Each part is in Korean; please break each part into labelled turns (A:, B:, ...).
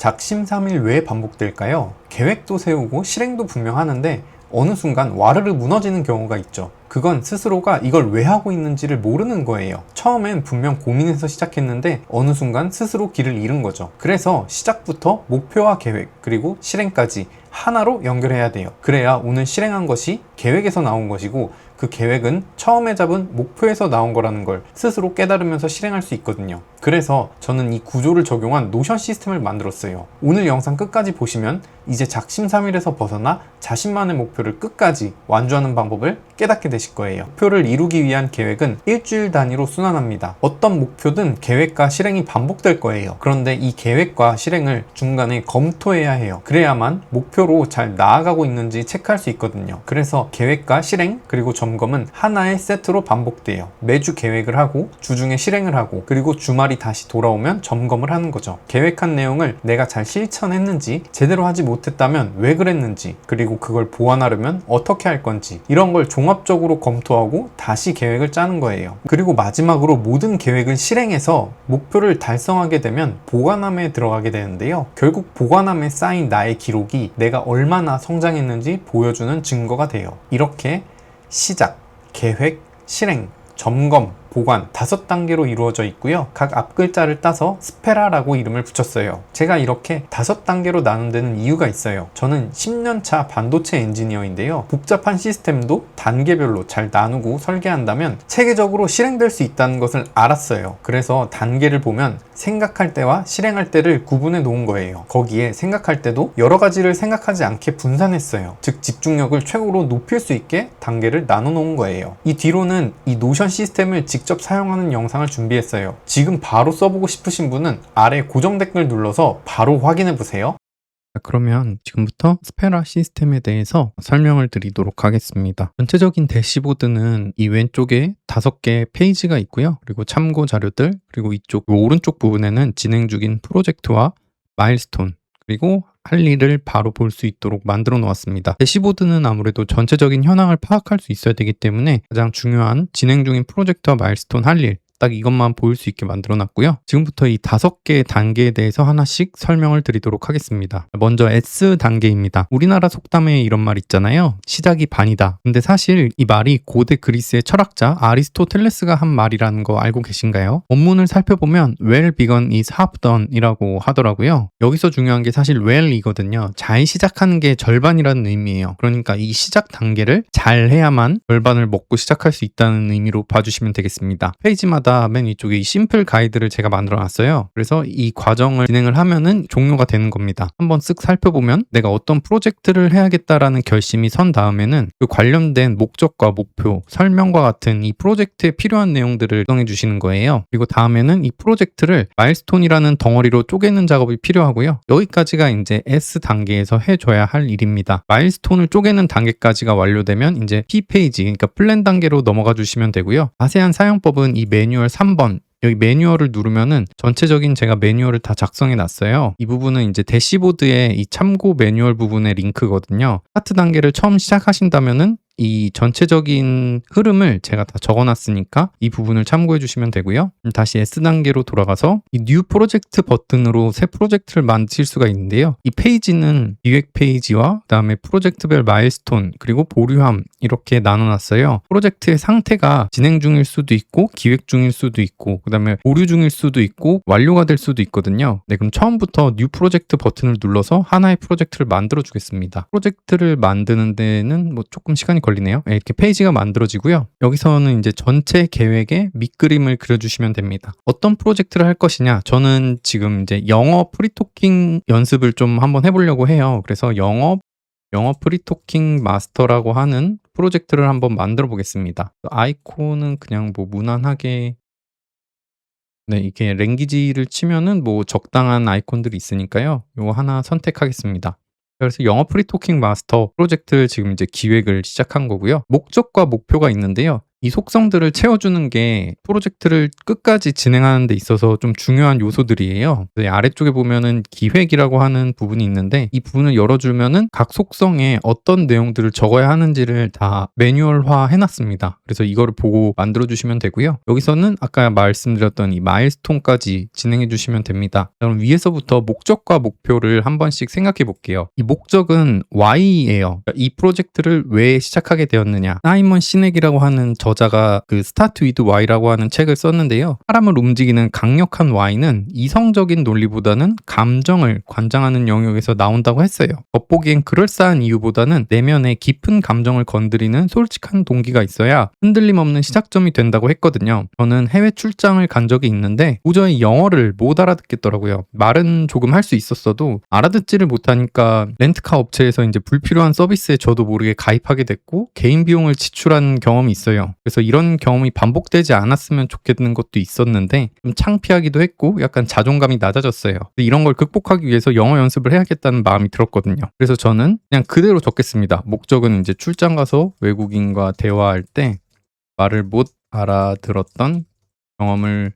A: 작심삼일 왜 반복될까요? 계획도 세우고 실행도 분명하는데 어느 순간 와르르 무너지는 경우가 있죠. 그건 스스로가 이걸 왜 하고 있는지를 모르는 거예요. 처음엔 분명 고민해서 시작했는데 어느 순간 스스로 길을 잃은 거죠. 그래서 시작부터 목표와 계획 그리고 실행까지 하나로 연결해야 돼요. 그래야 오늘 실행한 것이 계획에서 나온 것이고 그 계획은 처음에 잡은 목표에서 나온 거라는 걸 스스로 깨달으면서 실행할 수 있거든요. 그래서 저는 이 구조를 적용한 노션 시스템을 만들었어요. 오늘 영상 끝까지 보시면 이제 작심삼일에서 벗어나 자신만의 목표를 끝까지 완주하는 방법을 깨닫게 되실 거예요. 목표를 이루기 위한 계획은 일주일 단위로 순환합니다. 어떤 목표든 계획과 실행이 반복될 거예요. 그런데 이 계획과 실행을 중간에 검토해야 해요. 그래야만 목표로 잘 나아가고 있는지 체크할 수 있거든요. 그래서 계획과 실행 그리고 점검은 하나의 세트로 반복돼요. 매주 계획을 하고 주중에 실행을 하고 그리고 주말이 다시 돌아오면 점검을 하는 거죠. 계획한 내용을 내가 잘 실천했는지, 제대로 하지 못했다면 왜 그랬는지, 그리고 그걸 보완하려면 어떻게 할 건지, 이런 걸 종합적으로 검토하고 다시 계획을 짜는 거예요. 그리고 마지막으로 모든 계획을 실행해서 목표를 달성하게 되면 보관함에 들어가게 되는데요. 결국 보관함에 쌓인 나의 기록이 내가 얼마나 성장했는지 보여주는 증거가 돼요. 이렇게 시작, 계획, 실행, 점검, 보관 5단계로 이루어져 있고요. 각 앞글자를 따서 스페라라고 이름을 붙였어요. 제가 이렇게 5단계로 나눈 데는 이유가 있어요. 저는 10년차 반도체 엔지니어인데요. 복잡한 시스템도 단계별로 잘 나누고 설계한다면 체계적으로 실행될 수 있다는 것을 알았어요. 그래서 단계를 보면 생각할 때와 실행할 때를 구분해 놓은 거예요. 거기에 생각할 때도 여러 가지를 생각하지 않게 분산했어요. 즉 집중력을 최고로 높일 수 있게 단계를 나눠 놓은 거예요. 이 뒤로는 이 노션 시스템을 직접 사용하는 영상을 준비했어요. 지금 바로 써보고 싶으신 분은 아래 고정 댓글 눌러서 바로 확인해 보세요.
B: 그러면 지금부터 스페라 시스템에 대해서 설명을 드리도록 하겠습니다. 전체적인 대시보드는 이 왼쪽에 5개 페이지가 있고요. 그리고 참고 자료들, 그리고 이쪽 오른쪽 부분에는 진행 중인 프로젝트와 마일스톤, 그리고 할 일을 바로 볼 수 있도록 만들어 놓았습니다. 대시보드는 아무래도 전체적인 현황을 파악할 수 있어야 되기 때문에 가장 중요한 진행 중인 프로젝트와 마일스톤 할 일, 딱 이것만 보일 수 있게 만들어 놨고요. 지금부터 이 5개의 단계에 대해서 하나씩 설명을 드리도록 하겠습니다. 먼저 S 단계입니다. 우리나라 속담에 이런 말 있잖아요. 시작이 반이다. 근데 사실 이 말이 고대 그리스의 철학자 아리스토텔레스가 한 말이라는 거 알고 계신가요? 원문을 살펴보면 well begun is half done 이라고 하더라고요. 여기서 중요한 게 사실 well이거든요. 잘 시작하는 게 절반이라는 의미예요. 그러니까 이 시작 단계를 잘 해야만 절반을 먹고 시작할 수 있다는 의미로 봐주시면 되겠습니다. 페이지마다 맨 위쪽에 이 심플 가이드를 제가 만들어 놨어요. 그래서 이 과정을 진행을 하면은 종료가 되는 겁니다. 한번 쓱 살펴보면 내가 어떤 프로젝트를 해야겠다라는 결심이 선 다음에는 그 관련된 목적과 목표, 설명과 같은 이 프로젝트에 필요한 내용들을 정해 주시는 거예요. 그리고 다음에는 이 프로젝트를 마일스톤이라는 덩어리로 쪼개는 작업이 필요하고요. 여기까지가 이제 S 단계에서 해줘야 할 일입니다. 마일스톤을 쪼개는 단계까지가 완료되면 이제 P 페이지, 그러니까 플랜 단계로 넘어가 주시면 되고요. 자세한 사용법은 이 매뉴얼 3번 여기 매뉴얼을 누르면은 전체적인 제가 매뉴얼을 다 작성해 놨어요. 이 부분은 이제 대시보드의 이 참고 매뉴얼 부분의 링크거든요. 스타트 단계를 처음 시작하신다면은 이 전체적인 흐름을 제가 다 적어놨으니까 이 부분을 참고해 주시면 되고요. 다시 S단계로 돌아가서 이 New 프로젝트 버튼으로 새 프로젝트를 만드실 수가 있는데요. 이 페이지는 기획 페이지와 그 다음에 프로젝트별 마일스톤 그리고 보류함 이렇게 나눠놨어요. 프로젝트의 상태가 진행 중일 수도 있고 기획 중일 수도 있고 그 다음에 보류 중일 수도 있고 완료가 될 수도 있거든요. 네, 그럼 처음부터 New 프로젝트 버튼을 눌러서 하나의 프로젝트를 만들어 주겠습니다. 프로젝트를 만드는 데는 뭐 조금 시간이 걸리네요. 이렇게 페이지가 만들어지고요. 여기서는 이제 전체 계획의 밑그림을 그려주시면 됩니다. 어떤 프로젝트를 할 것이냐? 저는 지금 이제 영어 프리토킹 연습을 좀 한번 해보려고 해요. 그래서 영어 프리토킹 마스터라고 하는 프로젝트를 한번 만들어 보겠습니다. 아이콘은 그냥 뭐 무난하게 네, 이렇게 랭귀지를 치면은 뭐 적당한 아이콘들이 있으니까요. 이거 하나 선택하겠습니다. 그래서 영어 프리토킹 마스터 프로젝트를 지금 이제 기획을 시작한 거고요. 목적과 목표가 있는데요. 이 속성들을 채워주는 게 프로젝트를 끝까지 진행하는 데 있어서 좀 중요한 요소들이에요. 아래쪽에 보면은 기획이라고 하는 부분이 있는데 이 부분을 열어주면은 각 속성에 어떤 내용들을 적어야 하는지를 다 매뉴얼화 해놨습니다. 그래서 이거를 보고 만들어주시면 되고요. 여기서는 아까 말씀드렸던 이 마일스톤까지 진행해 주시면 됩니다. 그럼 위에서부터 목적과 목표를 한 번씩 생각해 볼게요. 이 목적은 Y예요. 이 프로젝트를 왜 시작하게 되었느냐. 사이먼 시넥이라고 하는 저자가 그 Start with Why라고 하는 책을 썼는데요. 사람을 움직이는 강력한 Why는 이성적인 논리보다는 감정을 관장하는 영역에서 나온다고 했어요. 겉보기엔 그럴싸한 이유보다는 내면의 깊은 감정을 건드리는 솔직한 동기가 있어야 흔들림 없는 시작점이 된다고 했거든요. 저는 해외 출장을 간 적이 있는데 도저히 영어를 못 알아듣겠더라고요. 말은 조금 할 수 있었어도 알아듣지를 못하니까 렌트카 업체에서 이제 불필요한 서비스에 저도 모르게 가입하게 됐고 개인 비용을 지출한 경험이 있어요. 그래서 이런 경험이 반복되지 않았으면 좋겠는 것도 있었는데 좀 창피하기도 했고 약간 자존감이 낮아졌어요. 이런 걸 극복하기 위해서 영어 연습을 해야겠다는 마음이 들었거든요. 그래서 저는 그냥 그대로 적겠습니다. 목적은 이제 출장 가서 외국인과 대화할 때 말을 못 알아들었던 경험을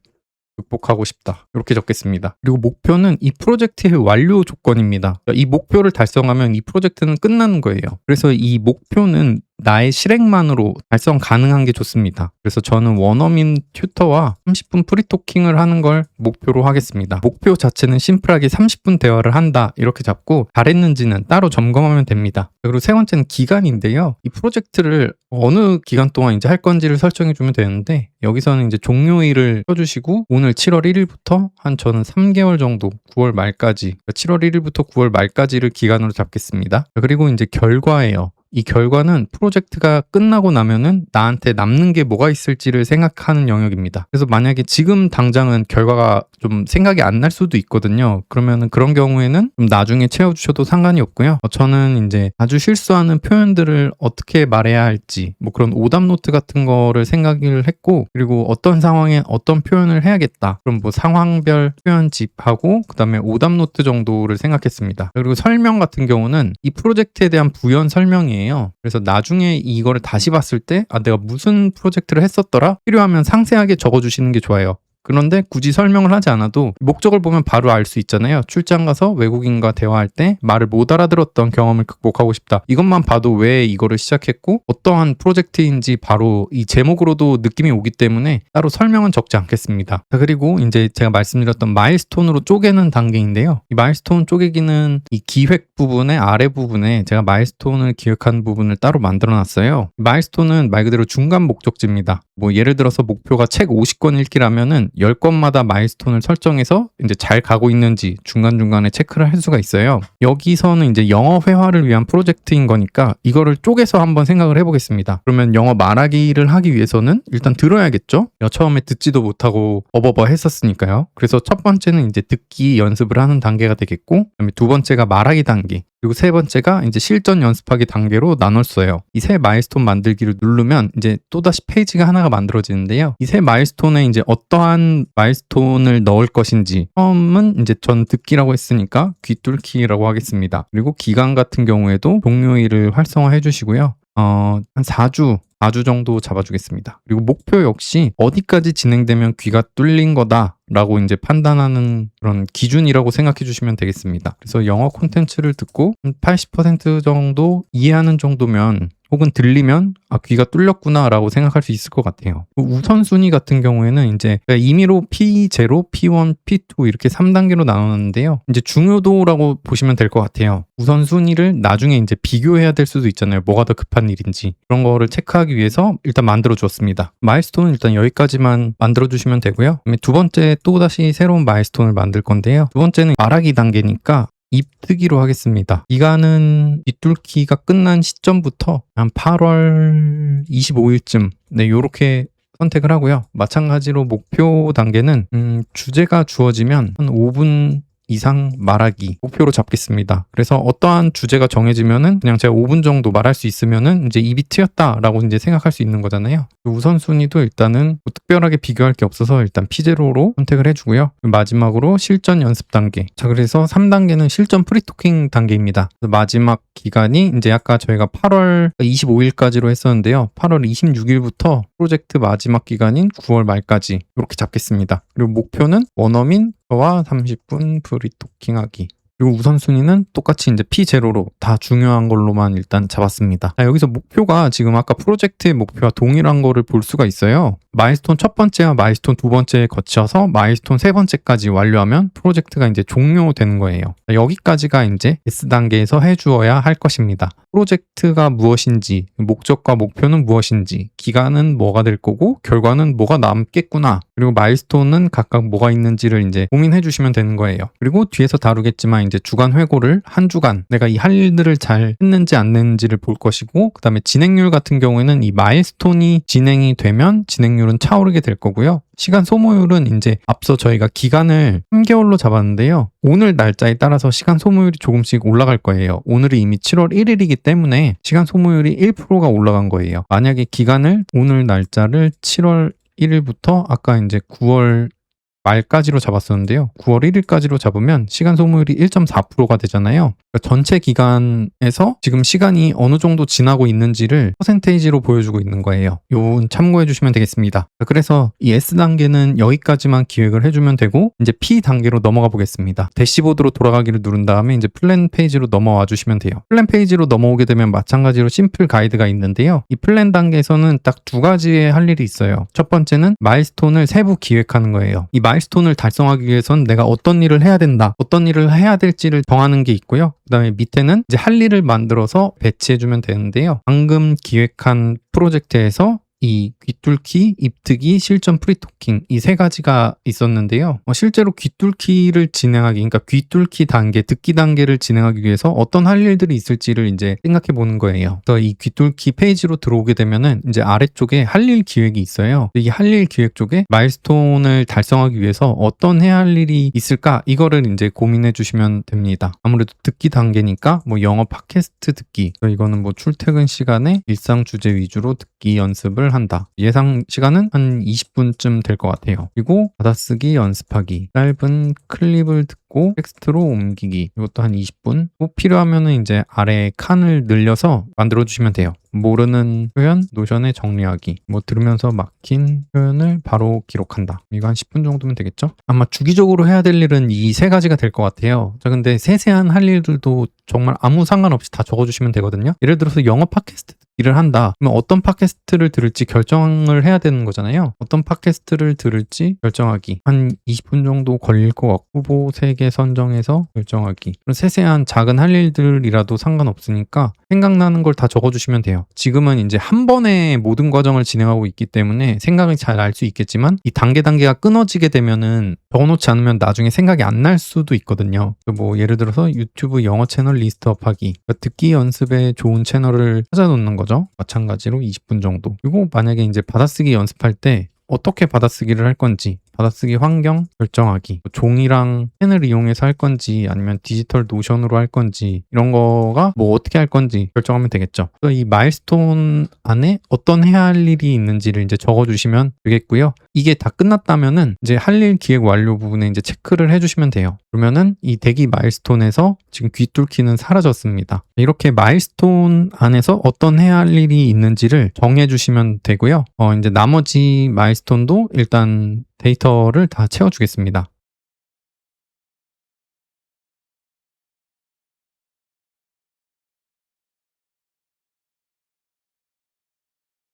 B: 극복하고 싶다. 이렇게 적겠습니다. 그리고 목표는 이 프로젝트의 완료 조건입니다. 이 목표를 달성하면 이 프로젝트는 끝나는 거예요. 그래서 이 목표는 나의 실행만으로 달성 가능한 게 좋습니다. 그래서 저는 원어민 튜터와 30분 프리토킹을 하는 걸 목표로 하겠습니다. 목표 자체는 심플하게 30분 대화를 한다 이렇게 잡고 잘했는지는 따로 점검하면 됩니다. 그리고 세 번째는 기간인데요. 이 프로젝트를 어느 기간 동안 이제 할 건지를 설정해 주면 되는데 여기서는 이제 종료일을 써주시고 오늘 7월 1일부터 한 저는 3개월 정도 9월 말까지 7월 1일부터 9월 말까지를 기간으로 잡겠습니다. 그리고 이제 결과예요. 이 결과는 프로젝트가 끝나고 나면은 나한테 남는 게 뭐가 있을지를 생각하는 영역입니다. 그래서 만약에 지금 당장은 결과가 좀 생각이 안 날 수도 있거든요. 그러면은 그런 경우에는 좀 나중에 채워주셔도 상관이 없고요. 저는 이제 아주 실수하는 표현들을 어떻게 말해야 할지 뭐 그런 오답 노트 같은 거를 생각을 했고 그리고 어떤 상황에 어떤 표현을 해야겠다. 그럼 뭐 상황별 표현집하고 그 다음에 오답 노트 정도를 생각했습니다. 그리고 설명 같은 경우는 이 프로젝트에 대한 부연 설명이에요. 그래서 나중에 이거를 다시 봤을 때 내가 무슨 프로젝트를 했었더라? 필요하면 상세하게 적어주시는 게 좋아요. 그런데 굳이 설명을 하지 않아도 목적을 보면 바로 알 수 있잖아요. 출장 가서 외국인과 대화할 때 말을 못 알아들었던 경험을 극복하고 싶다. 이것만 봐도 왜 이거를 시작했고 어떠한 프로젝트인지 바로 이 제목으로도 느낌이 오기 때문에 따로 설명은 적지 않겠습니다. 그리고 이제 제가 말씀드렸던 마일스톤으로 쪼개는 단계인데요. 이 마일스톤 쪼개기는 이 기획 부분의 아래 부분에 제가 마일스톤을 기획한 부분을 따로 만들어 놨어요. 마일스톤은 말 그대로 중간 목적지입니다. 뭐 예를 들어서 목표가 책 50권 읽기라면은 10권마다 마일스톤을 설정해서 이제 잘 가고 있는지 중간중간에 체크를 할 수가 있어요. 여기서는 이제 영어 회화를 위한 프로젝트인 거니까 이거를 쪼개서 한번 생각을 해보겠습니다. 그러면 영어 말하기를 하기 위해서는 일단 들어야겠죠? 처음에 듣지도 못하고 어버버 했었으니까요. 그래서 첫 번째는 이제 듣기 연습을 하는 단계가 되겠고 그다음에 두 번째가 말하기 단계 그리고 세 번째가 이제 실전 연습하기 단계로 나눴어요. 이 세 마일스톤 만들기를 누르면 이제 또다시 페이지가 하나가 만들어지는데요. 이 세 마일스톤에 이제 어떠한 마일스톤을 넣을 것인지 처음은 이제 전 듣기라고 했으니까 귀뚫기라고 하겠습니다. 그리고 기간 같은 경우에도 종료일을 활성화해 주시고요. 한 4주 정도 잡아주겠습니다. 그리고 목표 역시 어디까지 진행되면 귀가 뚫린 거다라고 이제 판단하는 그런 기준이라고 생각해 주시면 되겠습니다. 그래서 영어 콘텐츠를 듣고 80% 정도 이해하는 정도면 혹은 들리면 귀가 뚫렸구나 라고 생각할 수 있을 것 같아요. 우선순위 같은 경우에는 이제 임의로 P0, P1, P2 이렇게 3단계로 나눴는데요. 이제 중요도라고 보시면 될 것 같아요. 우선순위를 나중에 이제 비교해야 될 수도 있잖아요. 뭐가 더 급한 일인지. 그런 거를 체크하기 위해서 일단 만들어 주었습니다. 마일스톤은 일단 여기까지만 만들어 주시면 되고요. 그다음에 두 번째 또다시 새로운 마일스톤을 만들 건데요. 두 번째는 말하기 단계니까 입뜨기로 하겠습니다. 기간은 빗뚫기가 끝난 시점부터 한 8월 25일쯤 요렇게 선택을 하고요. 마찬가지로 목표 단계는 주제가 주어지면 한 5분 이상 말하기 목표로 잡겠습니다. 그래서 어떠한 주제가 정해지면은 그냥 제가 5분 정도 말할 수 있으면은 이제 입이 트였다라고 이제 생각할 수 있는 거잖아요. 우선순위도 일단은 뭐 특별하게 비교할 게 없어서 일단 P0로 선택을 해주고요. 마지막으로 실전 연습 단계. 자, 그래서 3단계는 실전 프리토킹 단계입니다. 마지막 기간이 이제 아까 저희가 8월 25일까지로 했었는데요. 8월 26일부터 프로젝트 마지막 기간인 9월 말까지 이렇게 잡겠습니다. 그리고 목표는 원어민 저와 30분 프리토킹하기. 그리고 우선순위는 똑같이 이제 P0로 다 중요한 걸로만 일단 잡았습니다. 자, 여기서 목표가 지금 아까 프로젝트의 목표와 동일한 거를 볼 수가 있어요. 마일스톤 첫 번째와 마일스톤 두 번째에 거쳐서 마일스톤 세 번째까지 완료하면 프로젝트가 이제 종료되는 거예요. 자, 여기까지가 이제 S단계에서 해주어야 할 것입니다. 프로젝트가 무엇인지, 목적과 목표는 무엇인지, 기간은 뭐가 될 거고, 결과는 뭐가 남겠구나. 그리고 마일스톤은 각각 뭐가 있는지를 이제 고민해 주시면 되는 거예요. 그리고 뒤에서 다루겠지만 이제 주간 회고를 한 주간 내가 이 할 일들을 잘 했는지 안 했는지를 볼 것이고, 그 다음에 진행률 같은 경우에는 이 마일스톤이 진행이 되면 진행률은 차오르게 될 거고요. 시간 소모율은 이제 앞서 저희가 기간을 3개월로 잡았는데요. 오늘 날짜에 따라서 시간 소모율이 조금씩 올라갈 거예요. 오늘이 이미 7월 1일이기 때문에 시간 소모율이 1%가 올라간 거예요. 만약에 기간을 오늘 날짜를 7월 1일부터 아까 이제 9월 말까지로 잡았었는데요. 9월 1일까지로 잡으면 시간 소모율이 1.4%가 되잖아요. 그러니까 전체 기간에서 지금 시간이 어느 정도 지나고 있는지를 퍼센테이지로 보여주고 있는 거예요. 요건 참고해 주시면 되겠습니다. 그래서 이 S단계는 여기까지만 기획을 해주면 되고, 이제 P단계로 넘어가 보겠습니다. 대시보드로 돌아가기를 누른 다음에 이제 플랜 페이지로 넘어와 주시면 돼요. 플랜 페이지로 넘어오게 되면 마찬가지로 심플 가이드가 있는데요. 이 플랜 단계에서는 딱 두 가지의 할 일이 있어요. 첫 번째는 마일스톤을 세부 기획하는 거예요. 이 마일스톤을 달성하기 위해선 내가 어떤 일을 해야 된다, 어떤 일을 해야 될지를 정하는 게 있고요. 그 다음에 밑에는 이제 할 일을 만들어서 배치해주면 되는데요. 방금 기획한 프로젝트에서 이 귀뚫기, 입특기, 실전 프리토킹 이 세 가지가 있었는데요. 실제로 귀뚫기를 진행하기, 그러니까 귀뚫기 단계, 듣기 단계를 진행하기 위해서 어떤 할 일들이 있을지를 이제 생각해 보는 거예요. 그래서 이 귀뚫기 페이지로 들어오게 되면은 이제 아래쪽에 할 일 기획이 있어요. 이 할 일 기획 쪽에 마일스톤을 달성하기 위해서 어떤 해야 할 일이 있을까, 이거를 이제 고민해 주시면 됩니다. 아무래도 듣기 단계니까 뭐 영어 팟캐스트 듣기, 이거는 뭐 출퇴근 시간에 일상 주제 위주로 듣기 연습을 한다. 예상 시간은 한 20분쯤 될 것 같아요. 그리고 받아쓰기 연습하기, 짧은 클립을 듣고 텍스트로 옮기기, 이것도 한 20분. 꼭 필요하면은 이제 아래 칸을 늘려서 만들어 주시면 돼요. 모르는 표현 노션에 정리하기, 뭐 들으면서 막힌 표현을 바로 기록한다. 이거 한 10분 정도면 되겠죠? 아마 주기적으로 해야 될 일은 이 세 가지가 될 것 같아요. 자, 근데 세세한 할 일들도 정말 아무 상관없이 다 적어주시면 되거든요. 예를 들어서 영어 팟캐스트 일을 한다. 그러면 어떤 팟캐스트를 들을지 결정을 해야 되는 거잖아요. 어떤 팟캐스트를 들을지 결정하기. 한 20분 정도 걸릴 것 같고, 후보 3개 선정해서 결정하기. 그런 세세한 작은 할 일들이라도 상관없으니까 생각나는 걸 다 적어주시면 돼요. 지금은 이제 한 번에 모든 과정을 진행하고 있기 때문에 생각이 잘 날 수 있겠지만, 이 단계가 끊어지게 되면은 적어놓지 않으면 나중에 생각이 안 날 수도 있거든요. 뭐 예를 들어서 유튜브 영어 채널 리스트업하기, 그러니까 듣기 연습에 좋은 채널을 찾아놓는 거죠. 마찬가지로 20분 정도. 그리고 만약에 이제 받아쓰기 연습할 때 어떻게 받아쓰기를 할 건지, 받아쓰기 환경 결정하기, 종이랑 펜을 이용해서 할 건지 아니면 디지털 노션으로 할 건지, 이런 거가 뭐 어떻게 할 건지 결정하면 되겠죠. 그래서 이 마일스톤 안에 어떤 해야 할 일이 있는지를 이제 적어주시면 되겠고요. 이게 다 끝났다면은 이제 할 일 기획 완료 부분에 이제 체크를 해주시면 돼요. 그러면은 이 대기 마일스톤에서 지금 귀뚫기는 사라졌습니다. 이렇게 마일스톤 안에서 어떤 해야 할 일이 있는지를 정해주시면 되고요. 이제 나머지 마일스톤도 일단 데이터를 다 채워주겠습니다.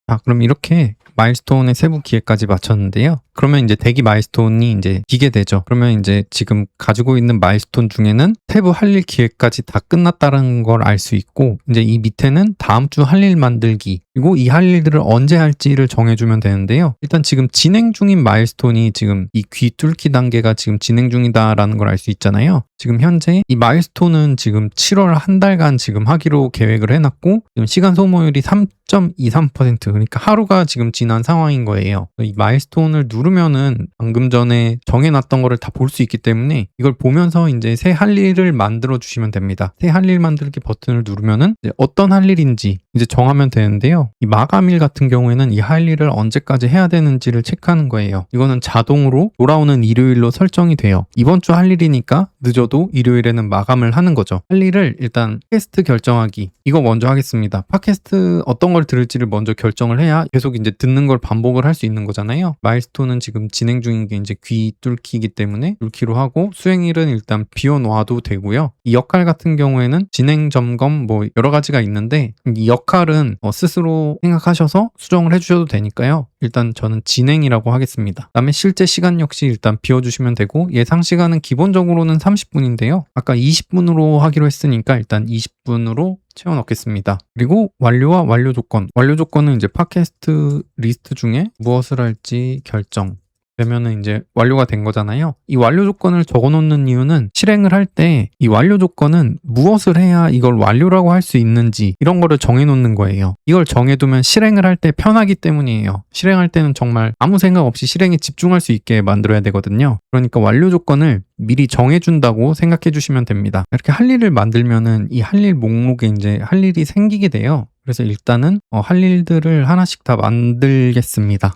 B: 자, 그럼 이렇게 마일스톤의 세부 기획까지 마쳤는데요. 그러면 이제 대기 마일스톤이 이제 기게 되죠. 그러면 이제 지금 가지고 있는 마일스톤 중에는 세부 할 일 기획까지 다 끝났다는 걸 알 수 있고, 이제 이 밑에는 다음 주 할 일 만들기, 그리고 이 할 일들을 언제 할지를 정해주면 되는데요. 일단 지금 진행 중인 마일스톤이 지금 이 귀뚫기 단계가 지금 진행 중이다라는 걸 알 수 있잖아요. 지금 현재 이 마일스톤은 지금 7월 한 달간 지금 하기로 계획을 해놨고, 지금 시간 소모율이 3.23%, 그러니까 하루가 지금 지난 상황인 거예요. 이 마일스톤을 누르면은 방금 전에 정해놨던 거를 다 볼 수 있기 때문에 이걸 보면서 이제 새 할 일을 만들어 주시면 됩니다. 새 할 일 만들기 버튼을 누르면은 이제 어떤 할 일인지 이제 정하면 되는데요. 이 마감일 같은 경우에는 이 할 일을 언제까지 해야 되는지를 체크하는 거예요. 이거는 자동으로 돌아오는 일요일로 설정이 돼요. 이번 주 할 일이니까 늦어도 일요일에는 마감을 하는 거죠. 할 일을 일단 팟캐스트 결정하기 이거 먼저 하겠습니다. 팟캐스트 어떤 걸 들을지를 먼저 결정을 해야 계속 이제 듣는 걸 반복을 할 수 있는 거잖아요. 마일스톤은 지금 진행 중인 게 이제 귀 뚫기이기 때문에 뚫기로 하고 수행일은 일단 비워놓아도 되고요. 이 역할 같은 경우에는 진행 점검 뭐 여러 가지가 있는데 이 역할은 스스로 생각하셔서 수정을 해주셔도 되니까요. 일단 저는 진행이라고 하겠습니다. 그다음에 실제 시간 역시 일단 비워주시면 되고 예상 시간은 기본적으로는 30분인데요. 아까 20분으로 하기로 했으니까 일단 20분으로 채워 넣겠습니다. 그리고 완료와 완료 조건. 완료 조건은 이제 팟캐스트 리스트 중에 무엇을 할지 결정. 되면은 이제 완료가 된 거잖아요. 이 완료 조건을 적어 놓는 이유는 실행을 할 때 이 완료 조건은 무엇을 해야 이걸 완료라고 할 수 있는지 이런 거를 정해 놓는 거예요. 이걸 정해두면 실행을 할 때 편하기 때문이에요. 실행할 때는 정말 아무 생각 없이 실행에 집중할 수 있게 만들어야 되거든요. 그러니까 완료 조건을 미리 정해준다고 생각해 주시면 됩니다. 이렇게 할 일을 만들면은 이 할 일 목록에 이제 할 일이 생기게 돼요. 그래서 일단은 할 일들을 하나씩 다 만들겠습니다.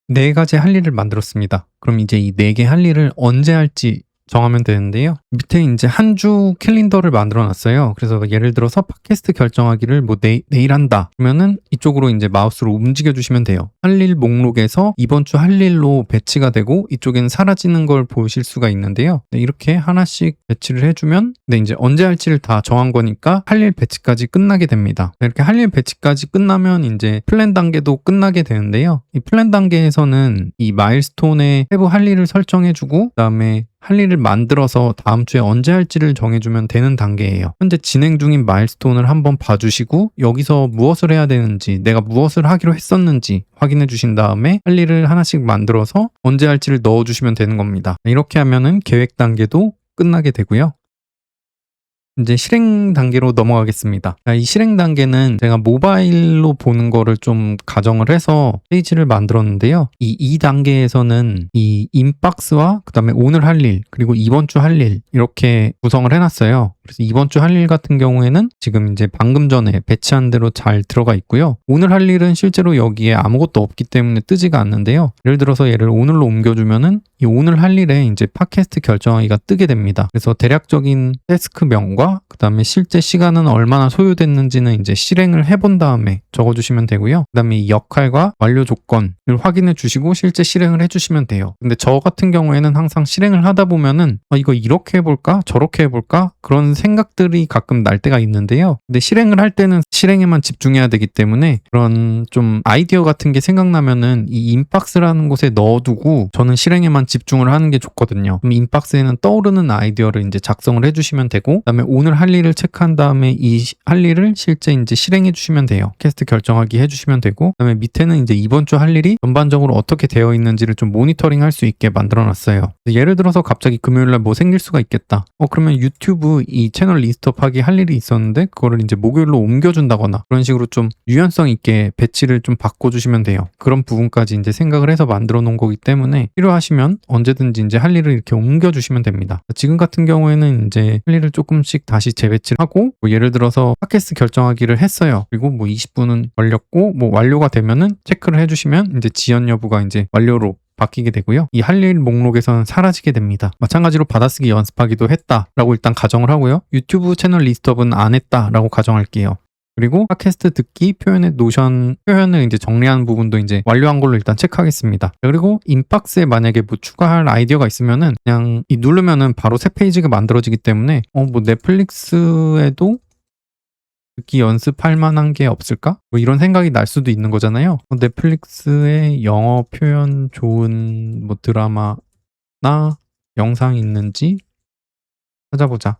B: 네 가지 할 일을 만들었습니다. 그럼 이제 이 네 개 할 일을 언제 할지 정하면 되는데요. 밑에 이제 한 주 캘린더를 만들어 놨어요. 그래서 예를 들어서 팟캐스트 결정하기를 뭐 내일 한다. 그러면은 이쪽으로 이제 마우스로 움직여 주시면 돼요. 할 일 목록에서 이번 주 할 일로 배치가 되고 이쪽에는 사라지는 걸 보실 수가 있는데요. 네, 이렇게 하나씩 배치를 해주면 네, 이제 언제 할지를 다 정한 거니까 할 일 배치까지 끝나게 됩니다. 이렇게 할 일 배치까지 끝나면 이제 플랜 단계도 끝나게 되는데요. 이 플랜 단계에서는 이 마일스톤에 세부 할 일을 설정해주고 그다음에 할 일을 만들어서 다음 주에 언제 할지를 정해주면 되는 단계예요. 현재 진행 중인 마일스톤을 한번 봐주시고 여기서 무엇을 해야 되는지 내가 무엇을 하기로 했었는지 확인해 주신 다음에 할 일을 하나씩 만들어서 언제 할지를 넣어주시면 되는 겁니다. 이렇게 하면은 계획 단계도 끝나게 되고요. 이제 실행 단계로 넘어가겠습니다. 이 실행 단계는 제가 모바일로 보는 거를 좀 가정을 해서 페이지를 만들었는데요. 이 단계에서는 이 인박스와 그 다음에 오늘 할 일, 그리고 이번 주 할 일 이렇게 구성을 해놨어요. 그래서 이번 주 할 일 같은 경우에는 지금 이제 방금 전에 배치한 대로 잘 들어가 있고요. 오늘 할 일은 실제로 여기에 아무것도 없기 때문에 뜨지가 않는데요. 예를 들어서 얘를 오늘로 옮겨주면은 이 오늘 할 일에 이제 팟캐스트 결정하기가 뜨게 됩니다. 그래서 대략적인 태스크명과 그 다음에 실제 시간은 얼마나 소요됐는지는 이제 실행을 해본 다음에 적어주시면 되고요. 그 다음에 이 역할과 완료 조건을 확인해 주시고 실제 실행을 해주시면 돼요. 근데 저 같은 경우에는 항상 실행을 하다 보면은 이거 이렇게 해볼까? 저렇게 해볼까? 그런 생각들이 가끔 날 때가 있는데요. 근데 실행을 할 때는 실행에만 집중해야 되기 때문에 그런 좀 아이디어 같은 게 생각나면은 이 인박스라는 곳에 넣어두고 저는 실행에만 집중을 하는 게 좋거든요. 그럼 인박스에는 떠오르는 아이디어를 이제 작성을 해주시면 되고 그다음에 오늘 할 일을 체크한 다음에 이 할 일을 실제 이제 실행해 주시면 돼요. 팟캐스트 결정하기 해주시면 되고 그다음에 밑에는 이제 이번 주 할 일이 전반적으로 어떻게 되어 있는지를 좀 모니터링 할 수 있게 만들어 놨어요. 예를 들어서 갑자기 금요일날 뭐 생길 수가 있겠다. 그러면 유튜브 이 채널 리스트업 하기 할 일이 있었는데 그거를 이제 목요일로 옮겨준다거나 그런 식으로 좀 유연성 있게 배치를 좀 바꿔주시면 돼요. 그런 부분까지 이제 생각을 해서 만들어 놓은 거기 때문에 필요하시면 언제든지 이제 할 일을 이렇게 옮겨주시면 됩니다. 지금 같은 경우에는 이제 할 일을 조금씩 다시 재배치를 하고 뭐 예를 들어서 팟캐스트 결정하기를 했어요. 그리고 뭐 20분은 걸렸고 뭐 완료가 되면은 체크를 해주시면 이제 지연 여부가 이제 완료로 바뀌게 되고요. 이 할 일 목록에서는 사라지게 됩니다. 마찬가지로 받아쓰기 연습하기도 했다라고 일단 가정을 하고요. 유튜브 채널 리스트업은 안 했다라고 가정할게요. 그리고 팟캐스트 듣기 표현의 노션 표현을 이제 정리하는 부분도 이제 완료한 걸로 일단 체크하겠습니다. 그리고 인박스에 만약에 뭐 추가할 아이디어가 있으면은 그냥 이 누르면은 바로 새 페이지가 만들어지기 때문에 뭐 넷플릭스에도 듣기 연습할 만한 게 없을까? 뭐 이런 생각이 날 수도 있는 거잖아요. 넷플릭스에 영어 표현 좋은 뭐 드라마나 영상이 있는지 찾아보자.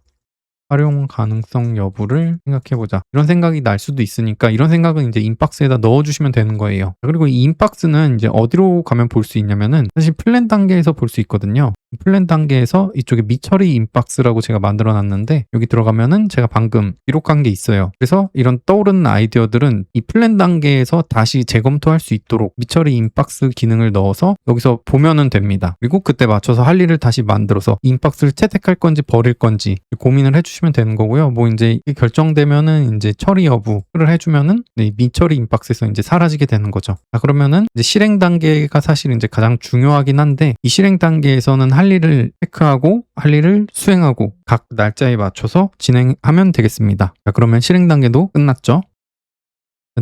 B: 활용 가능성 여부를 생각해보자. 이런 생각이 날 수도 있으니까 이런 생각은 이제 인박스에다 넣어주시면 되는 거예요. 그리고 이 인박스는 이제 어디로 가면 볼 수 있냐면은 사실 플랜 단계에서 볼 수 있거든요. 플랜 단계에서 이쪽에 미처리 인박스라고 제가 만들어 놨는데 여기 들어가면은 제가 방금 기록한 게 있어요. 그래서 이런 떠오르는 아이디어들은 이 플랜 단계에서 다시 재검토할 수 있도록 미처리 인박스 기능을 넣어서 여기서 보면은 됩니다. 그리고 그때 맞춰서 할 일을 다시 만들어서 인박스를 채택할 건지 버릴 건지 고민을 해주시면 되는 거고요. 뭐 이제 결정되면은 이제 처리 여부를 해주면은 미처리 인박스에서 이제 사라지게 되는 거죠. 자, 그러면은 이제 실행 단계가 사실 이제 가장 중요하긴 한데 이 실행 단계에서는 할 일을 체크하고 할 일을 수행하고 각 날짜에 맞춰서 진행하면 되겠습니다. 자, 그러면 실행 단계도 끝났죠.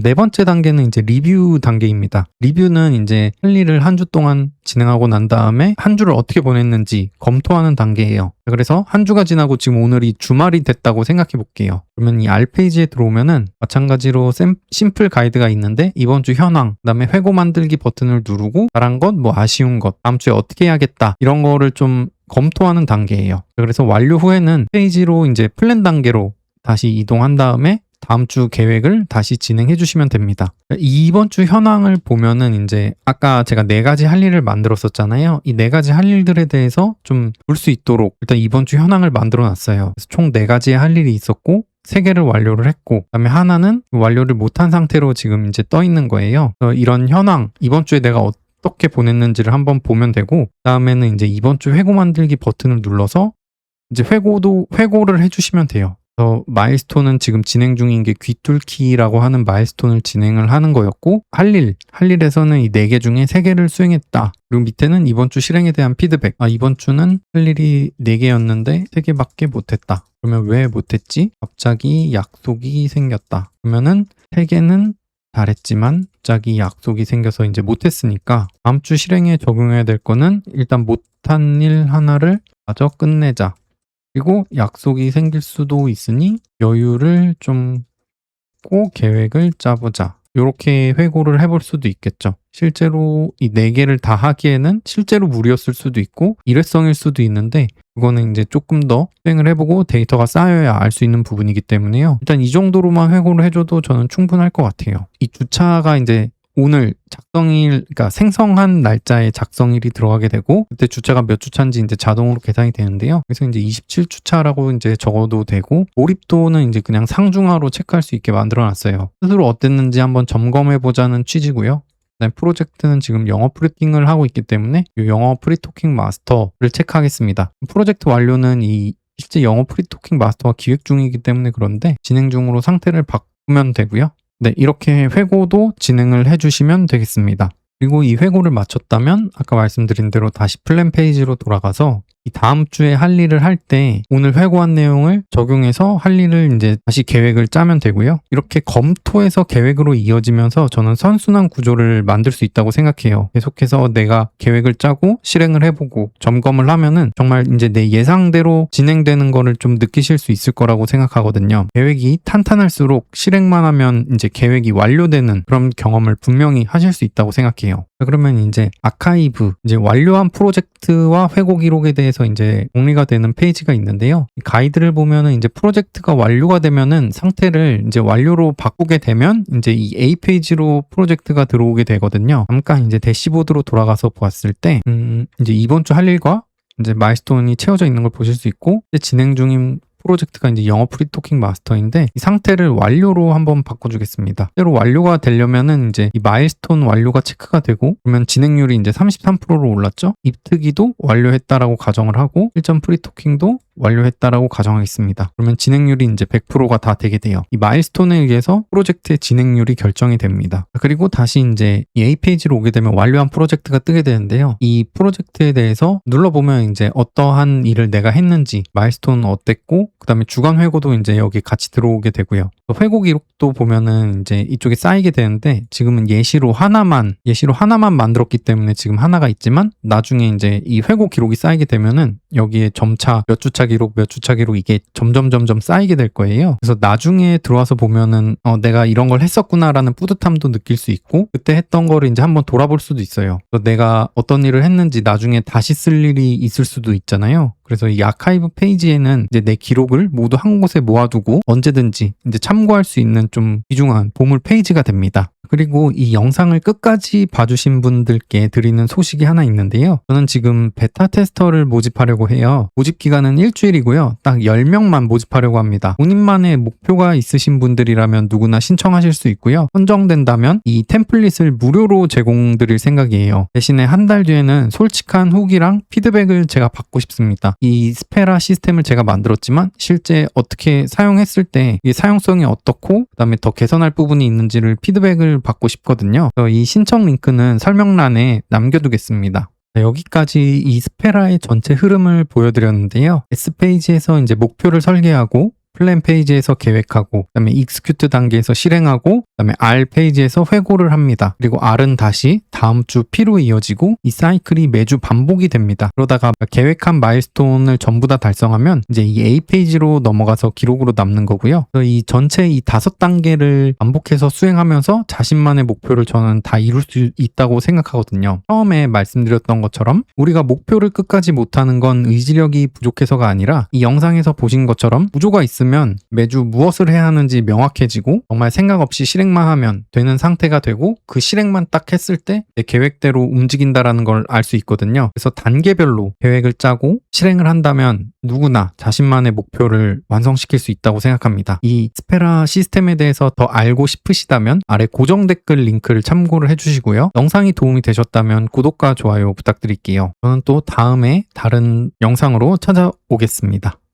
B: 네 번째 단계는 이제 리뷰 단계입니다. 리뷰는 이제 할 일을 한 주 동안 진행하고 난 다음에 한 주를 어떻게 보냈는지 검토하는 단계예요. 그래서 한 주가 지나고 지금 오늘이 주말이 됐다고 생각해 볼게요. 그러면 이 R 페이지에 들어오면은 마찬가지로 심플 가이드가 있는데 이번 주 현황, 그다음에 회고 만들기 버튼을 누르고 잘한 것, 뭐 아쉬운 것, 다음 주에 어떻게 해야겠다 이런 거를 좀 검토하는 단계예요. 그래서 완료 후에는 페이지로 이제 플랜 단계로 다시 이동한 다음에 다음 주 계획을 다시 진행해 주시면 됩니다. 이번 주 현황을 보면은 이제 아까 제가 4가지 할 일을 만들었었잖아요. 이 4가지 할 일들에 대해서 좀 볼 수 있도록 일단 이번 주 현황을 만들어 놨어요. 그래서 총 4가지의 할 일이 있었고 3개를 완료를 했고 그다음에 하나는 완료를 못한 상태로 지금 이제 떠 있는 거예요. 그래서 이런 현황, 이번 주에 내가 어떻게 보냈는지를 한번 보면 되고 그다음에는 이제 이번 주 회고 만들기 버튼을 눌러서 이제 회고를 해주시면 돼요. 마일스톤은 지금 진행 중인 게 귀뚫기라고 하는 마일스톤을 진행을 하는 거였고 할 일에서는 이 4개 중에 3개를 수행했다. 그리고 밑에는 이번 주 실행에 대한 피드백. 이번 주는 할 일이 4개였는데 3개밖에 못했다. 그러면 왜 못했지? 갑자기 약속이 생겼다. 그러면은 3개는 잘했지만 갑자기 약속이 생겨서 이제 못했으니까 다음 주 실행에 적용해야 될 거는 일단 못한 일 하나를 마저 끝내자. 그리고 약속이 생길 수도 있으니 여유를 좀 꼭 계획을 짜보자. 이렇게 회고를 해볼 수도 있겠죠. 실제로 이 4개를 다 하기에는 실제로 무리였을 수도 있고 일회성일 수도 있는데 그거는 이제 조금 더 수행을 해보고 데이터가 쌓여야 알 수 있는 부분이기 때문에요. 일단 이 정도로만 회고를 해줘도 저는 충분할 것 같아요. 이 주차가 이제 오늘 작성일, 그러니까 생성한 날짜에 작성일이 들어가게 되고 그때 주차가 몇 주차인지 이제 자동으로 계산이 되는데요. 그래서 이제 27주차라고 이제 적어도 되고 몰입도는 이제 그냥 상중하로 체크할 수 있게 만들어 놨어요. 스스로 어땠는지 한번 점검해 보자는 취지고요. 그다음에 프로젝트는 지금 영어 프리팅을 하고 있기 때문에 이 영어 프리토킹 마스터를 체크하겠습니다. 프로젝트 완료는 이 실제 영어 프리토킹 마스터가 기획 중이기 때문에 그런데 진행 중으로 상태를 바꾸면 되고요. 네, 이렇게 회고도 진행을 해주시면 되겠습니다. 그리고 이 회고를 마쳤다면 아까 말씀드린 대로 다시 플랜 페이지로 돌아가서 이 다음 주에 할 일을 할 때 오늘 회고한 내용을 적용해서 할 일을 이제 다시 계획을 짜면 되고요. 이렇게 검토해서 계획으로 이어지면서 저는 선순환 구조를 만들 수 있다고 생각해요. 계속해서 내가 계획을 짜고 실행을 해보고 점검을 하면은 정말 이제 내 예상대로 진행되는 거를 좀 느끼실 수 있을 거라고 생각하거든요. 계획이 탄탄할수록 실행만 하면 이제 계획이 완료되는 그런 경험을 분명히 하실 수 있다고 생각해요. 그러면 이제 아카이브, 이제 완료한 프로젝트와 회고 기록에 대해서 이제 정리가 되는 페이지가 있는데요. 가이드를 보면은 이제 프로젝트가 완료가 되면은 상태를 이제 완료로 바꾸게 되면 이제 이 A 페이지로 프로젝트가 들어오게 되거든요. 잠깐 이제 대시보드로 돌아가서 보았을 때, 이제 이번 주 할 일과 이제 마일스톤이 채워져 있는 걸 보실 수 있고, 진행 중인 프로젝트가 이제 영어 프리토킹 마스터인데 이 상태를 완료로 한번 바꿔주겠습니다. 실제로 완료가 되려면은 이제 이 마일스톤 완료가 체크가 되고 그러면 진행률이 이제 33%로 올랐죠. 입특기도 완료했다라고 가정을 하고 실전 프리토킹도 완료했다라고 가정하겠습니다. 그러면 진행률이 이제 100%가 다 되게 돼요. 이 마일스톤에 의해서 프로젝트의 진행률이 결정이 됩니다. 그리고 다시 이제 이 A 페이지로 오게 되면 완료한 프로젝트가 뜨게 되는데요. 이 프로젝트에 대해서 눌러보면 이제 어떠한 일을 내가 했는지, 마일스톤은 어땠고, 그 다음에 주간 회고도 이제 여기 같이 들어오게 되고요. 회고 기록도 보면은 이제 이쪽에 쌓이게 되는데 지금은 예시로 하나만 만들었기 때문에 지금 하나가 있지만 나중에 이제 이 회고 기록이 쌓이게 되면은 여기에 점차 몇 주차 기록 이게 점점 쌓이게 될 거예요. 그래서 나중에 들어와서 보면은 내가 이런 걸 했었구나라는 뿌듯함도 느낄 수 있고 그때 했던 거를 이제 한번 돌아볼 수도 있어요. 그래서 내가 어떤 일을 했는지 나중에 다시 쓸 일이 있을 수도 있잖아요. 그래서 이 아카이브 페이지에는 이제 내 기록을 모두 한 곳에 모아두고 언제든지 이제 참고할 수 있는 좀 귀중한 보물 페이지가 됩니다. 그리고 이 영상을 끝까지 봐주신 분들께 드리는 소식이 하나 있는데요. 저는 지금 베타 테스터를 모집하려고 해요. 모집 기간은 일주일이고요. 딱 10명만 모집하려고 합니다. 본인만의 목표가 있으신 분들이라면 누구나 신청하실 수 있고요. 선정된다면 이 템플릿을 무료로 제공드릴 생각이에요. 대신에 한 달 뒤에는 솔직한 후기랑 피드백을 제가 받고 싶습니다. 이 스페라 시스템을 제가 만들었지만 실제 어떻게 사용했을 때 이 사용성이 어떻고 그다음에 더 개선할 부분이 있는지를 피드백을 받고 싶거든요. 그래서 이 신청 링크는 설명란에 남겨두겠습니다. 여기까지 이 스페라의 전체 흐름을 보여드렸는데요. S페이지에서 이제 목표를 설계하고 플랜 페이지에서 계획하고 그다음에 익스큐트 단계에서 실행하고 그다음에 R 페이지에서 회고를 합니다. 그리고 R은 다시 다음 주 P로 이어지고 이 사이클이 매주 반복이 됩니다. 그러다가 계획한 마일스톤을 전부 다 달성하면 이제 이 A 페이지로 넘어가서 기록으로 남는 거고요. 그래서 이 전체 이 5단계를 반복해서 수행하면서 자신만의 목표를 저는 다 이룰 수 있다고 생각하거든요. 처음에 말씀드렸던 것처럼 우리가 목표를 끝까지 못하는 건 의지력이 부족해서가 아니라 이 영상에서 보신 것처럼 구조가 있으면 매주 무엇을 해야 하는지 명확해지고 정말 생각 없이 실행만 하면 되는 상태가 되고 그 실행만 딱 했을 때 내 계획대로 움직인다라는 걸 알 수 있거든요. 그래서 단계별로 계획을 짜고 실행을 한다면 누구나 자신만의 목표를 완성시킬 수 있다고 생각합니다. 이 스페라 시스템에 대해서 더 알고 싶으시다면 아래 고정 댓글 링크를 참고를 해주시고요. 영상이 도움이 되셨다면 구독과 좋아요 부탁드릴게요. 저는 또 다음에 다른 영상으로 찾아오겠습니다.